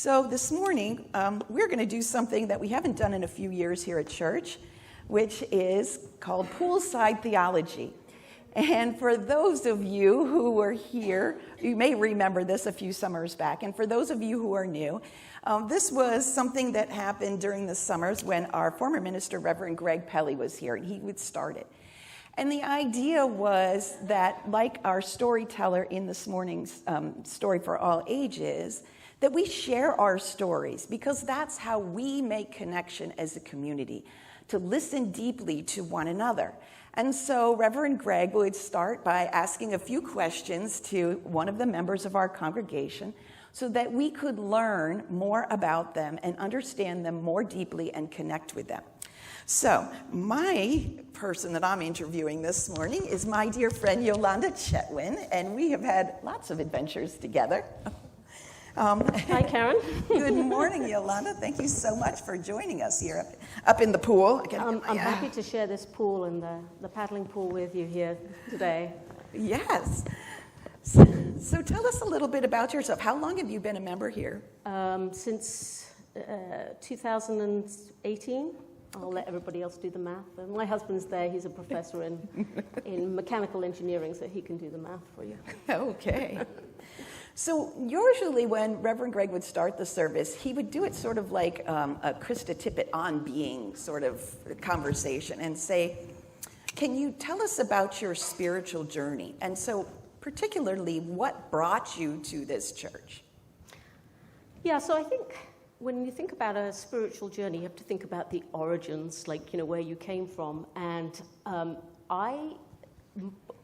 So this morning, we're going to do something that we haven't done in a few years here at church, which is called Poolside Theology. And for those of you who were here, you may remember this a few summers back. And for those of you who are new, this was something that happened during the summers when our former minister, Reverend Greg Pelly, was here, and he would start it. And the idea was that, like our storyteller in this morning's Story for All Ages, that we share our stories, because that's how we make connection as a community, to listen deeply to one another. And so Reverend Greg would start by asking a few questions to one of the members of our congregation so that we could learn more about them and understand them more deeply and connect with them. So my person that I'm interviewing this morning is my dear friend Yolanda Chetwynd, and we have had lots of adventures together. Hi, Karen. Good morning, Yolanda. Thank you so much for joining us here up in the pool. I'm happy to share this pool and the paddling pool with you here today. Yes. So tell us a little bit about yourself. How long have you been a member here? Since 2018. I'll let everybody else do the math. And my husband's there. He's a professor in mechanical engineering, so he can do the math for you. Okay. So usually when Reverend Greg would start the service, he would do it sort of like a Krista Tippett on being sort of conversation and say, can you tell us about your spiritual journey? And so particularly, what brought you to this church? Yeah, so I think when you think about a spiritual journey, you have to think about the origins, like, where you came from. And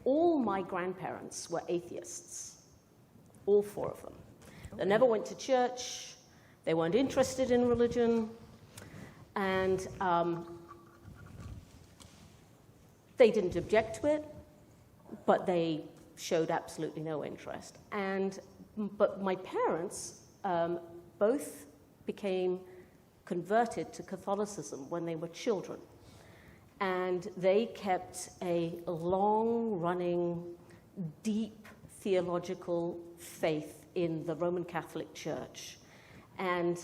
all my grandparents were atheists. All four of them. They never went to church. They weren't interested in religion. And they didn't object to it, but they showed absolutely no interest. But my parents both became converted to Catholicism when they were children. And they kept a long-running, deep theological faith in the Roman Catholic Church. And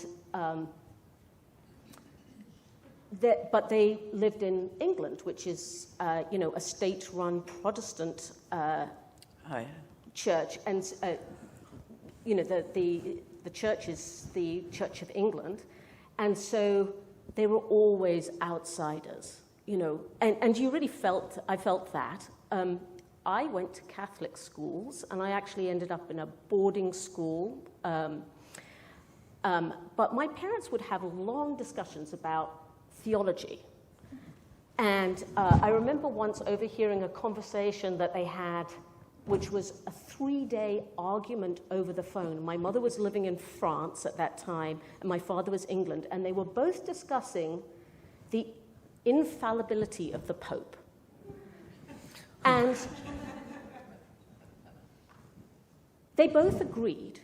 but they lived in England, which is, a state-run Protestant church. And, the church is the Church of England. And so they were always outsiders, and you really I felt that. I went to Catholic schools, and I actually ended up in a boarding school. But my parents would have long discussions about theology. And I remember once overhearing a conversation that they had, which was a 3-day argument over the phone. My mother was living in France at that time, and my father was England, and they were both discussing the infallibility of the Pope. And they both agreed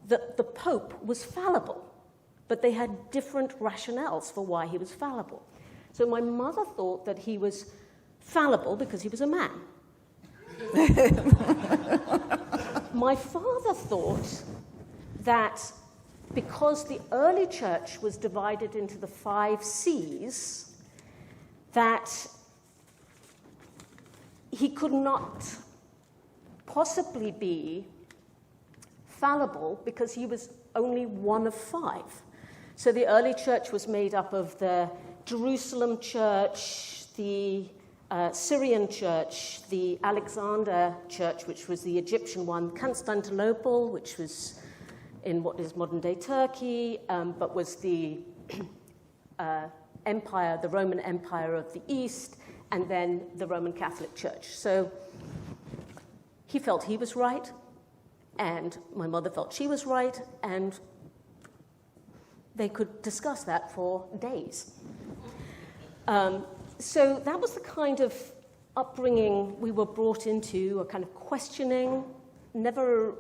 that the Pope was fallible, but they had different rationales for why he was fallible. So my mother thought that he was fallible because he was a man. My father thought that because the early church was divided into the 5 C's, that he could not possibly be fallible because he was only one of 5. So the early church was made up of the Jerusalem church, the Syrian church, the Alexander church, which was the Egyptian one, Constantinople, which was in what is modern-day Turkey, but was the empire, the Roman Empire of the East, and then the Roman Catholic Church. So he felt he was right, and my mother felt she was right, and they could discuss that for days. So that was the kind of upbringing we were brought into, a kind of questioning, never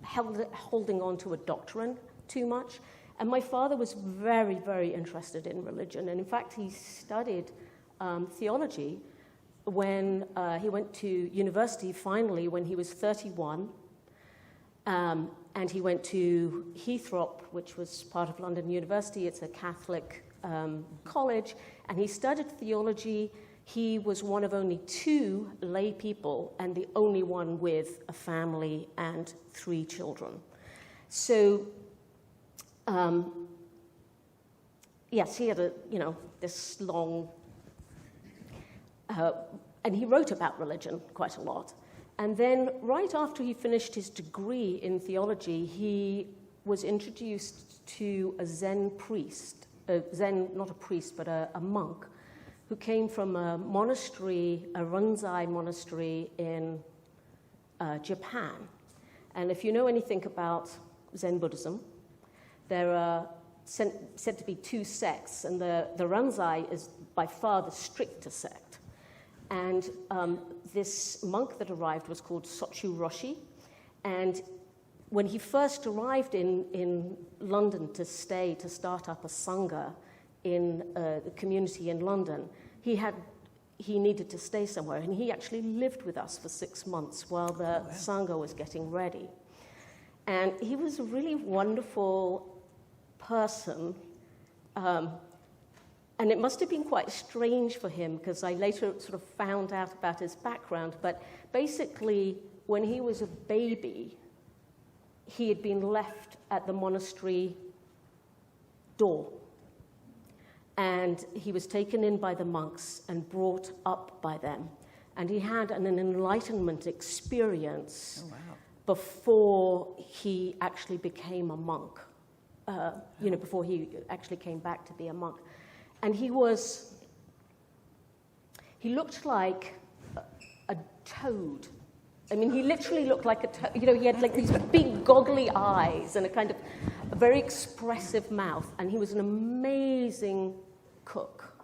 holding on to a doctrine too much. And my father was very, very interested in religion. And in fact, he studied theology when he went to university finally when he was 31. And he went to Heathrow, which was part of London University. It's a Catholic college, and he studied theology. He was one of only 2 lay people and the only one with a family and 3 children. So, yes, he had this long, and he wrote about religion quite a lot. And then right after he finished his degree in theology, he was introduced to a Zen priest, not a priest, but a monk, who came from a monastery, a Rinzai monastery in Japan. And if you know anything about Zen Buddhism, there are said to be 2 sects, and the Rinzai is by far the stricter sect. And this monk that arrived was called Sochu Roshi, and when he first arrived in London to start up a sangha in the community in London, he needed to stay somewhere, and he actually lived with us for 6 months while the sangha was getting ready. And he was a really wonderful person, and it must have been quite strange for him, because I later sort of found out about his background, but basically when he was a baby, he had been left at the monastery door. And he was taken in by the monks and brought up by them. And he had an enlightenment experience before he actually became a monk, before he actually came back to be a monk. And he looked like a toad. I mean, he literally looked like a toad. He had like these big goggly eyes and a very expressive mouth. And he was an amazing cook,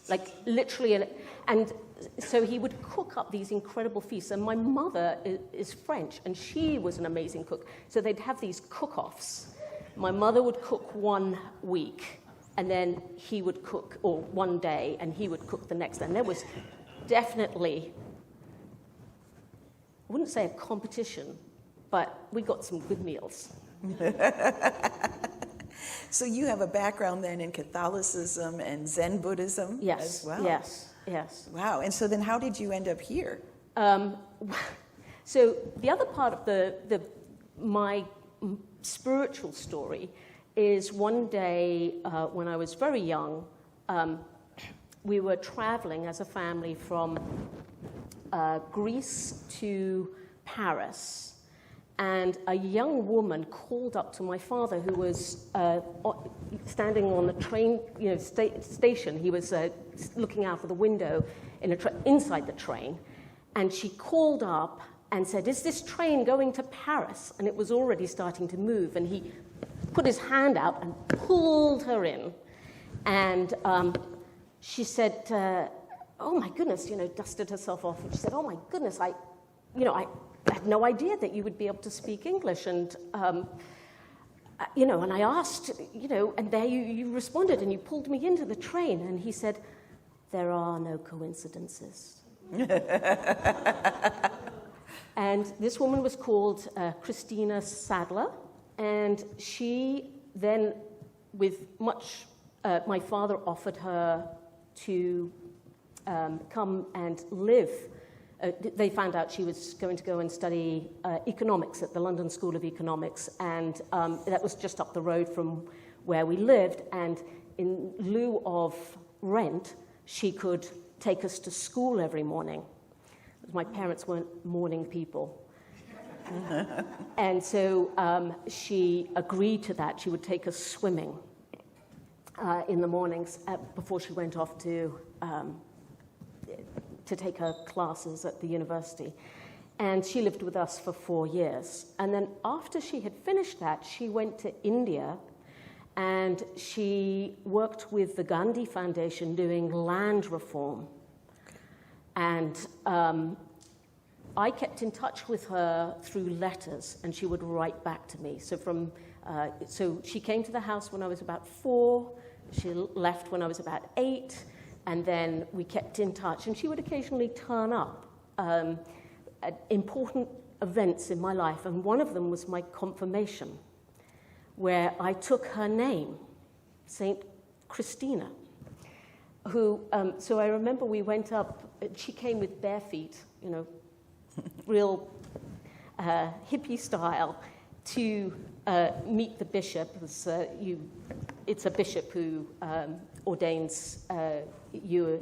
like literally. And so he would cook up these incredible feasts. And my mother is French, and she was an amazing cook. So they'd have these cook-offs. My mother would cook one week, and then he would cook, or one day, and he would cook the next day. And there was definitely, I wouldn't say a competition, but we got some good meals. So you have a background then in Catholicism and Zen Buddhism as well? Yes. Wow, and so then how did you end up here? So the other part of my spiritual story is one day when I was very young, we were traveling as a family from Greece to Paris, and a young woman called up to my father, who was standing on the train station. He was looking out of the window inside the train, and she called up and said, "Is this train going to Paris?" And it was already starting to move, and he put his hand out and pulled her in. And she said, "Oh my goodness," dusted herself off, and she said, "Oh my goodness, I had no idea that you would be able to speak English." And and I asked, and there you responded, and you pulled me into the train. And he said, "There are no coincidences." And this woman was called Christina Sadler, and she then, with much, my father offered her to come and live. They found out she was going to go and study economics at the London School of Economics, and that was just up the road from where we lived. And in lieu of rent, she could take us to school every morning. My parents weren't morning people. And so she agreed to that. She would take us swimming in the mornings before she went off to take her classes at the university. And she lived with us for 4 years. And then after she had finished that, she went to India, and she worked with the Gandhi Foundation doing land reform. And I kept in touch with her through letters, and she would write back to me. So she came to the house when I was about 4. She left when I was about 8. And then we kept in touch, and she would occasionally turn up. important events in my life, and one of them was my confirmation, where I took her name, Saint Christina, who, so I remember we went up, she came with bare feet, you know, real hippie style, to meet the bishop. It's a bishop who ordains you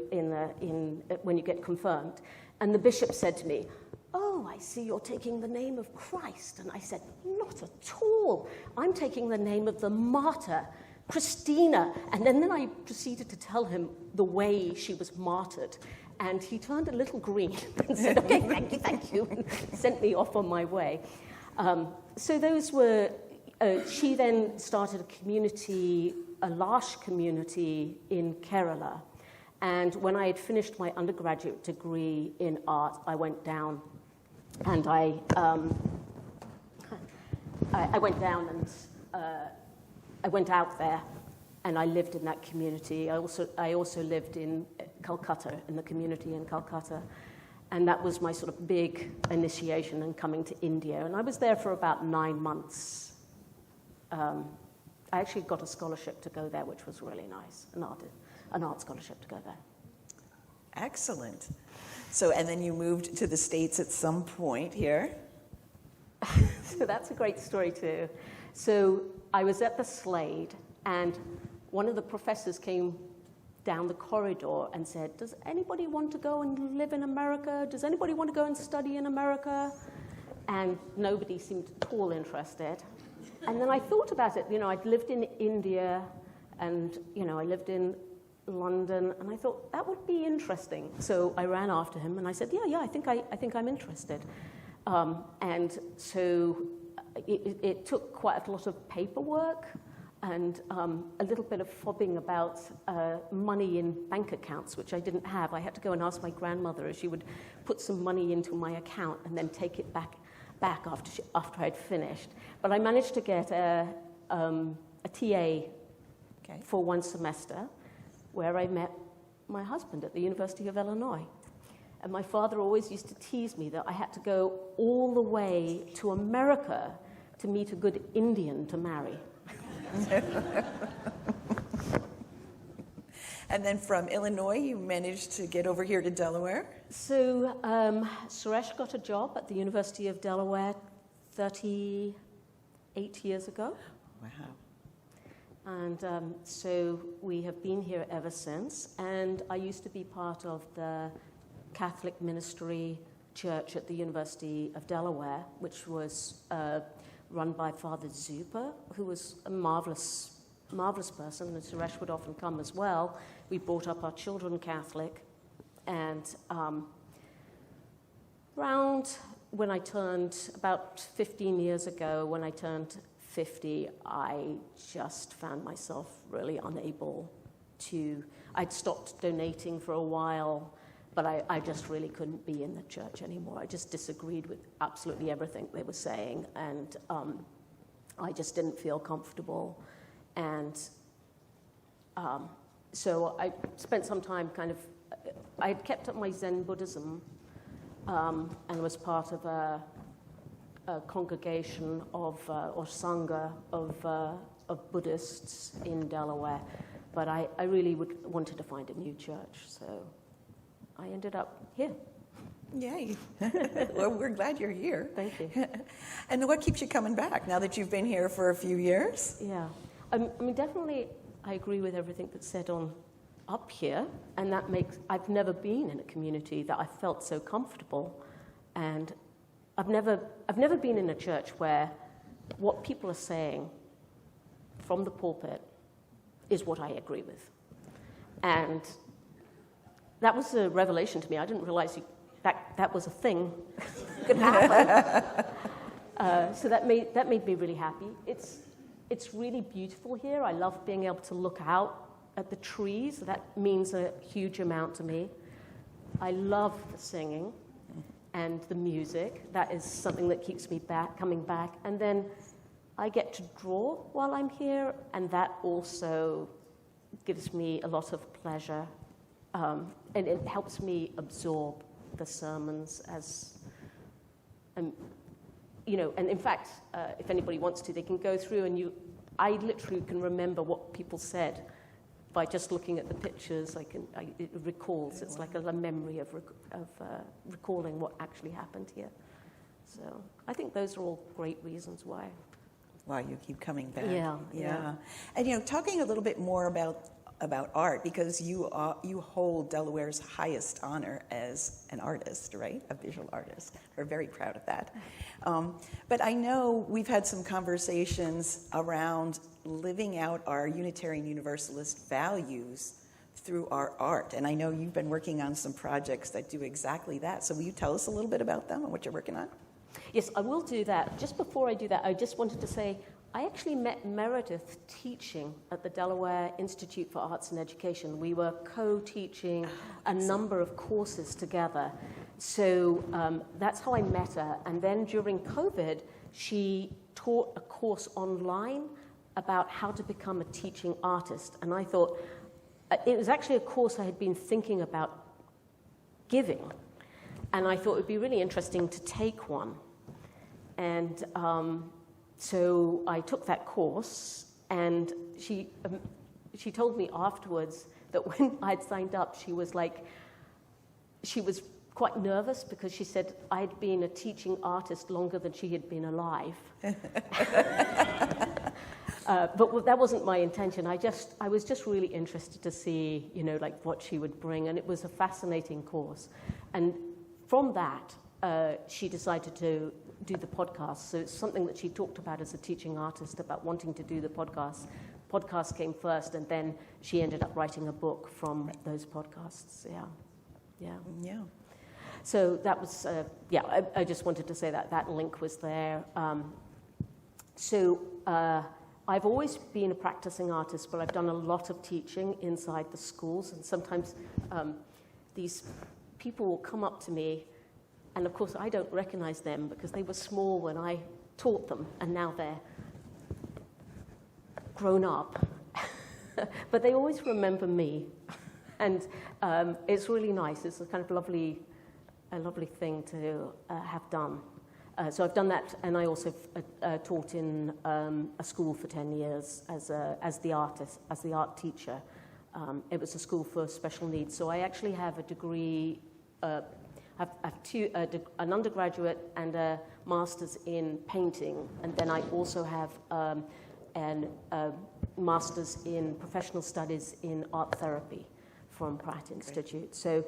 when you get confirmed. And the bishop said to me, "Oh, I see you're taking the name of Christ." And I said, "Not at all. I'm taking the name of the martyr, Christina." And then I proceeded to tell him the way she was martyred. And he turned a little green and said, "Okay, thank you," and sent me off on my way. So those were, she then started a community, a Lash community in Kerala. And when I had finished my undergraduate degree in art, I went down and I went down and I went out there and I lived in that community. I also lived in Calcutta, in the community in Calcutta. And that was my sort of big initiation in coming to India. And I was there for about 9 months. I actually got a scholarship to go there, which was really nice, an art scholarship to go there. Excellent. So, and then you moved to the States at some point here. So that's a great story too. So I was at the Slade, and one of the professors came down the corridor and said, "Does anybody want to go and live in America? Does anybody want to go and study in America?" And nobody seemed at all interested. And then I thought about it. You know, I'd lived in India, and, you know, I lived in London, and I thought that would be interesting. So I ran after him, and I said, yeah, I think I'm interested. And so it took quite a lot of paperwork and a little bit of fobbing about money in bank accounts, which I didn't have. I had to go and ask my grandmother if she would put some money into my account and then take it back after I'd finished. But I managed to get a TA for one semester, where I met my husband at the University of Illinois. And my father always used to tease me that I had to go all the way to America to meet a good Indian to marry. And then from Illinois, you managed to get over here to Delaware? So Suresh got a job at the University of Delaware 38 years ago. Wow. And so we have been here ever since. And I used to be part of the Catholic ministry church at the University of Delaware, which was run by Father Zupa, who was a marvelous person, and Suresh would often come as well. We brought up our children Catholic, and around when I turned, about 15 years ago, when I turned 50, I just found myself really unable to, I'd stopped donating for a while, but I just really couldn't be in the church anymore. I just disagreed with absolutely everything they were saying, and I just didn't feel comfortable. And so I spent some time I had kept up my Zen Buddhism and was part of a congregation of, or Sangha of Buddhists in Delaware, but I really wanted to find a new church, so I ended up here. Yay. Well, we're glad you're here. Thank you. And what keeps you coming back now that you've been here for a few years? Yeah. I mean, definitely I agree with everything that's said on up here, and that makes, I've never been in a community that I felt so comfortable, and I've never been in a church where what people are saying from the pulpit is what I agree with. And that was a revelation to me. I didn't realize that was a thing that could happen. So that made me really happy. It's really beautiful here. I love being able to look out at the trees. That means a huge amount to me. I love the singing and the music. That is something that keeps me coming back. And then I get to draw while I'm here, and that also gives me a lot of pleasure. And it helps me absorb the sermons as you know, and in fact, if anybody wants to, they can go through and I literally can remember what people said by just looking at the pictures. It recalls. It's like a memory of recalling what actually happened here. So I think those are all great reasons why. Why you keep coming back. Yeah. And you know, talking a little bit more about art, because you hold Delaware's highest honor as an artist, right? A visual artist. We're very proud of that. But I know we've had some conversations around living out our Unitarian Universalist values through our art. And I know you've been working on some projects that do exactly that. So will you tell us a little bit about them and what you're working on? Yes, I will do that. Just before I do that, I just wanted to say I actually met Meredith teaching at the Delaware Institute for Arts and Education. We were co-teaching a number of courses together. So that's how I met her. And then during COVID, she taught a course online about how to become a teaching artist. And I thought, it was actually a course I had been thinking about giving. And I thought it would be really interesting to take one. And so I took that course, and she told me afterwards that when I'd signed up, she was quite nervous because she said I'd been a teaching artist longer than she had been alive. But that wasn't my intention. I was just really interested to see, you know, like what she would bring, and it was a fascinating course. And from that, she decided to do the podcast. So it's something that she talked about as a teaching artist, about wanting to do the podcast. Podcast came first, and then she ended up writing a book from those podcasts. Yeah. So that was, I just wanted to say that link was there. I've always been a practicing artist, but I've done a lot of teaching inside the schools, and sometimes these people will come up to me, and of course I don't recognize them because they were small when I taught them, and now they're grown up. But they always remember me, and it's really nice. It's a kind of lovely thing to have done. So I've done that, and I also taught in a school for 10 years as the art teacher. It was a school for special needs. So I actually have a degree, an undergraduate and a master's in painting, and then I also have a master's in professional studies in art therapy from Pratt Institute. So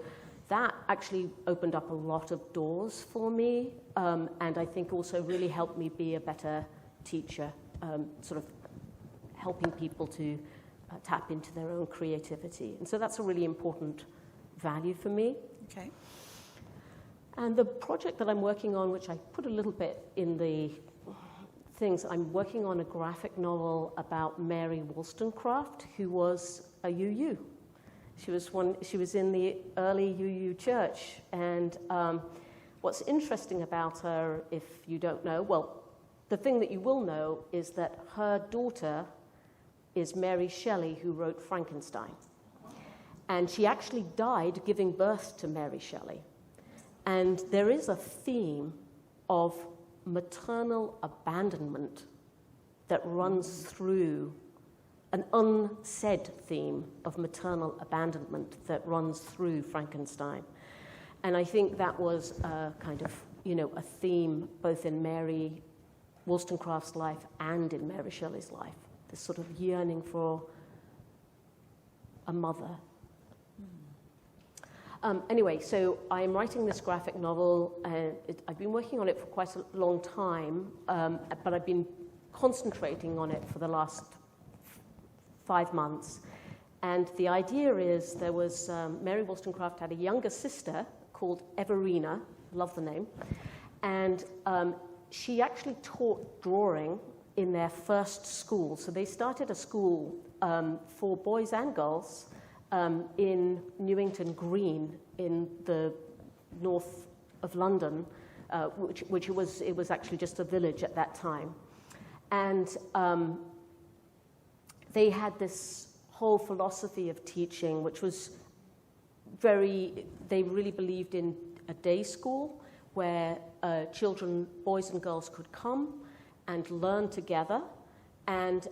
that actually opened up a lot of doors for me, and I think also really helped me be a better teacher, sort of helping people to tap into their own creativity. And so that's a really important value for me. Okay. And the project that I'm working on, which I put a little bit in the things, I'm working on a graphic novel about Mary Wollstonecraft, who was a UU. She was in the early UU church, and what's interesting about her, if you don't know, well, the thing that you will know is that her daughter is Mary Shelley, who wrote Frankenstein. And she actually died giving birth to Mary Shelley. And there is a theme of maternal abandonment that runs through, an unsaid theme of maternal abandonment that runs through Frankenstein. And I think that was a kind of, a theme both in Mary Wollstonecraft's life and in Mary Shelley's life, this sort of yearning for a mother. Anyway, so I'm writing this graphic novel. I've been working on it for quite a long time, but I've been concentrating on it for the last 5 months. And the idea is there was, Mary Wollstonecraft had a younger sister called Everina, love the name, and she actually taught drawing in their first school. So they started a school for boys and girls in Newington Green in the north of London, which it was actually just a village at that time. And they had this whole philosophy of teaching, which was they really believed in a day school where children, boys and girls, could come and learn together. And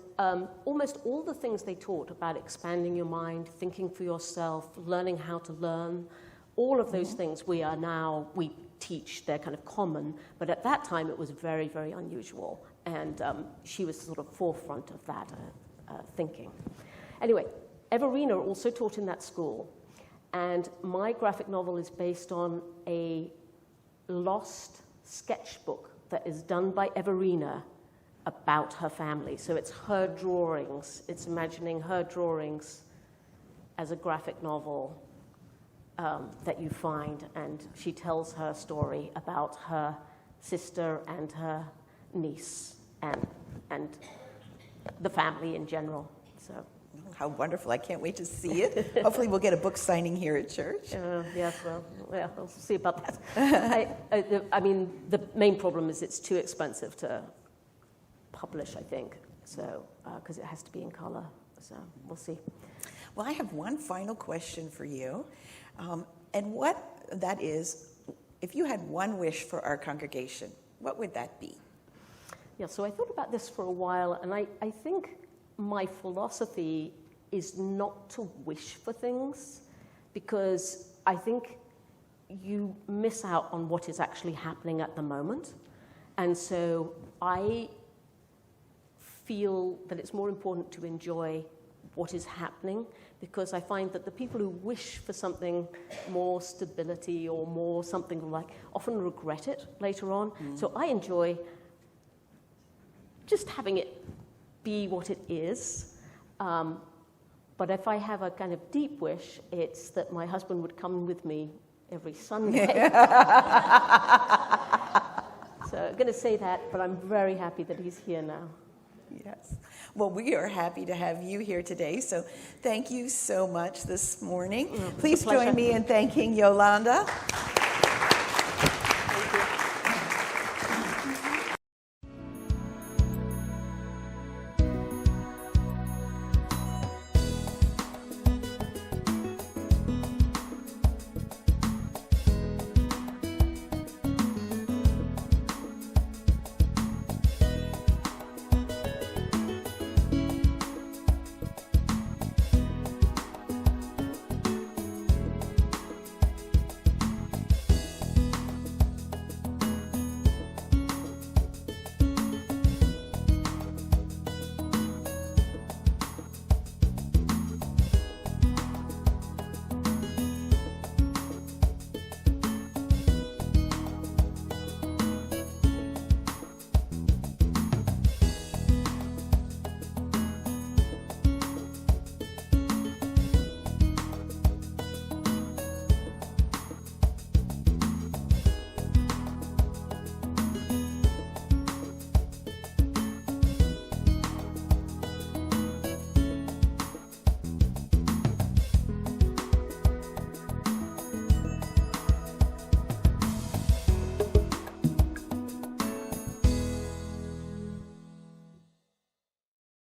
almost all the things they taught about expanding your mind, thinking for yourself, learning how to learn, all of those things we teach, they're kind of common, but at that time it was very, very unusual. And she was sort of forefront of that thinking. Anyway, Everina also taught in that school. And my graphic novel is based on a lost sketchbook that is done by Everina about her family. So it's her drawings. It's imagining her drawings as a graphic novel that you find, and she tells her story about her sister and her niece and the family in general. So. How wonderful. I can't wait to see it. Hopefully we'll get a book signing here at church. Yes, well, yeah, we'll see about that. I mean, the main problem is it's too expensive to publish, I think, so because it has to be in color. So we'll see. Well, I have one final question for you. And what that is, if you had one wish for our congregation, what would that be? Yeah, so I thought about this for a while, and I think my philosophy is not to wish for things, because I think you miss out on what is actually happening at the moment. And so I feel that it's more important to enjoy what is happening, because I find that the people who wish for something more stability or more something like often regret it later on. So I enjoy just having it be what it is. But if I have a kind of deep wish, it's that my husband would come with me every Sunday. So I'm going to say that, but I'm very happy that he's here now. Yes. Well, we are happy to have you here today, so thank you so much this morning. Please join me in thanking Yolanda.